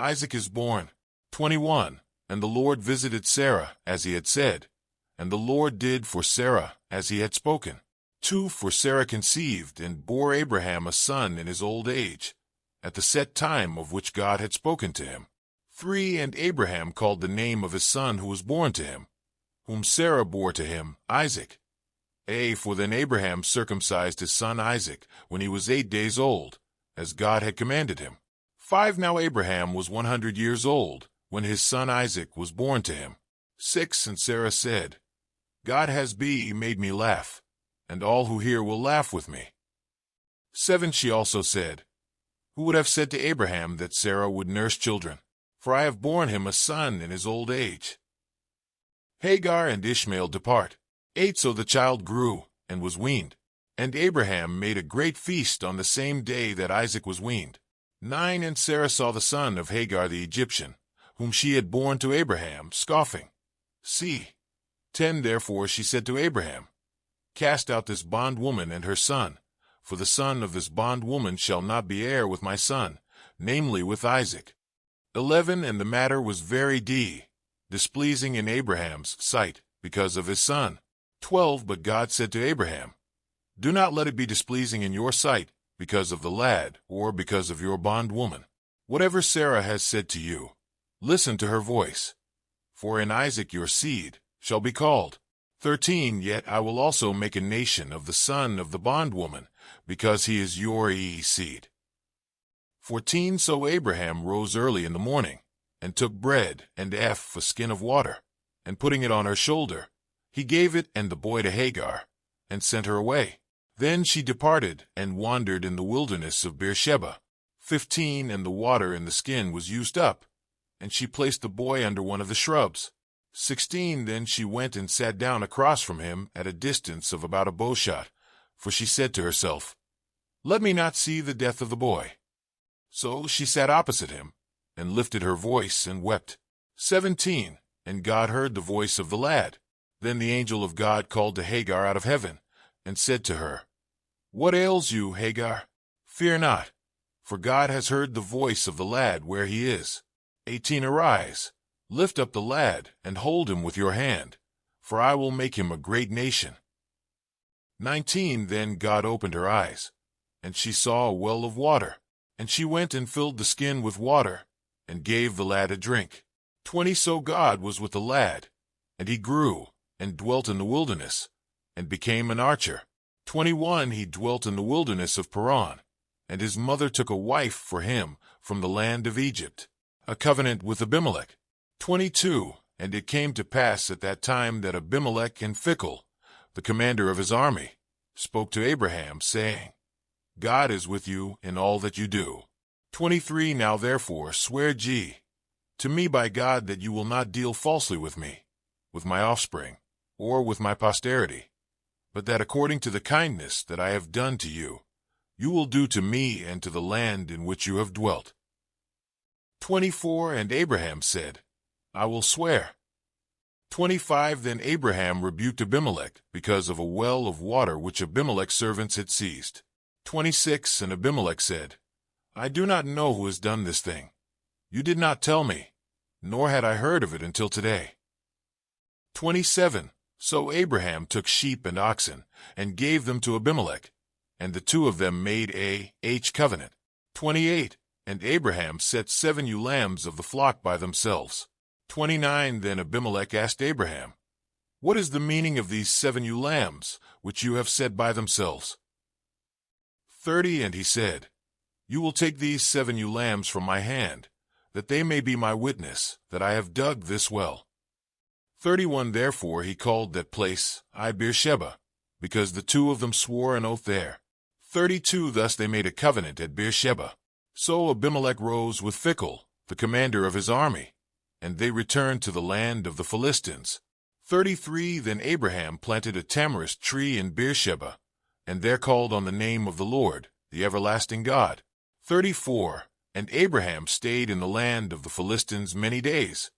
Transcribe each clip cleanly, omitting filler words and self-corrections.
Isaac is born. 21. And the Lord visited Sarah, as he had said. And the Lord did for Sarah, as he had spoken. 2. For Sarah conceived, and bore Abraham a son in his old age, at the set time of which God had spoken to him. 3. And Abraham called the name of his son who was born to him, whom Sarah bore to him, Isaac. For then Abraham circumcised his son Isaac when he was 8 days old, as God had commanded him. 5. Now Abraham was 100 years old, when his son Isaac was born to him. 6. And Sarah said, God has made me laugh, and all who hear will laugh with me. 7. She also said, Who would have said to Abraham that Sarah would nurse children? For I have borne him a son in his old age. Hagar and Ishmael depart. 8. So the child grew, and was weaned. And Abraham made a great feast on the same day that Isaac was weaned. 9. And Sarah saw the son of Hagar the Egyptian, whom she had borne to Abraham, scoffing. See. 10. Therefore she said to Abraham, Cast out this bondwoman and her son, for the son of this bondwoman shall not be heir with my son, namely with Isaac. 11. And the matter was very displeasing in Abraham's sight, because of his son. 12. But God said to Abraham, Do not let it be displeasing in your sight, because of the lad, or because of your bondwoman. Whatever Sarah has said to you, listen to her voice. For in Isaac your seed shall be called. 13. Yet I will also make a nation of the son of the bondwoman, because he is your seed. 14. So Abraham rose early in the morning, and took bread and a skin of water, and putting it on her shoulder, he gave it and the boy to Hagar, and sent her away. Then she departed, and wandered in the wilderness of Beersheba. 15. And the water in the skin was used up, and she placed the boy under one of the shrubs. 16. Then she went and sat down across from him at a distance of about a bowshot, for she said to herself, Let me not see the death of the boy. So she sat opposite him, and lifted her voice and wept. 17. And God heard the voice of the lad. Then the angel of God called to Hagar out of heaven, and said to her, What ails you, Hagar? Fear not, for God has heard the voice of the lad where he is. 18. Arise, lift up the lad, and hold him with your hand, for I will make him a great nation. 19. Then God opened her eyes, and she saw a well of water, and she went and filled the skin with water, and gave the lad a drink. 20. So God was with the lad, and he grew, and dwelt in the wilderness, and became an archer. 21. He dwelt in the wilderness of Paran, and his mother took a wife for him from the land of Egypt, a covenant with Abimelech. 22. And it came to pass at that time that Abimelech and Phicol, the commander of his army, spoke to Abraham, saying, God is with you in all that you do. 23. Now therefore swear to me by God that you will not deal falsely with me, with my offspring, or with my posterity, but that according to the kindness that I have done to you, you will do to me and to the land in which you have dwelt. 24. And Abraham said, I will swear. 25. Then Abraham rebuked Abimelech because of a well of water which Abimelech's servants had seized. 26. And Abimelech said, I do not know who has done this thing. You did not tell me, nor had I heard of it until today. 27. So Abraham took sheep and oxen, and gave them to Abimelech, and the two of them made a covenant. 28. And Abraham set 7 ewe lambs of the flock by themselves. 29. Then Abimelech asked Abraham, What is the meaning of these 7 ewe lambs, which you have set by themselves? 30. And he said, You will take these 7 ewe lambs from my hand, that they may be my witness, that I have dug this well. 31. Therefore he called that place Beersheba, because the two of them swore an oath there. 32. Thus they made a covenant at Beersheba. So Abimelech rose with Phicol, the commander of his army, and they returned to the land of the Philistines. 33. Then Abraham planted a tamarisk tree in Beersheba, and there called on the name of the Lord, the everlasting God. 34. And Abraham stayed in the land of the Philistines many days.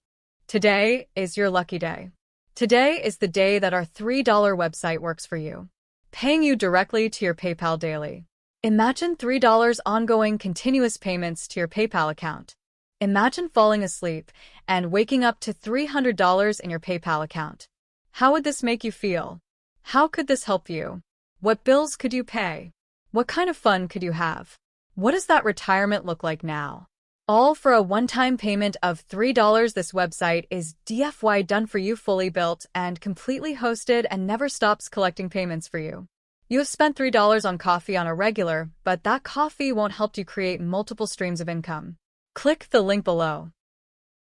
Today is your lucky day. Today is the day that our $3 website works for you, paying you directly to your PayPal daily. Imagine $3 ongoing continuous payments to your PayPal account. Imagine falling asleep and waking up to $300 in your PayPal account. How would this make you feel? How could this help you? What bills could you pay? What kind of fun could you have? What does that retirement look like now? All for a one-time payment of $3. This website is DFY done for you, fully built and completely hosted, and never stops collecting payments for you. You have spent $3 on coffee on a regular, but that coffee won't help you create multiple streams of income. Click the link below.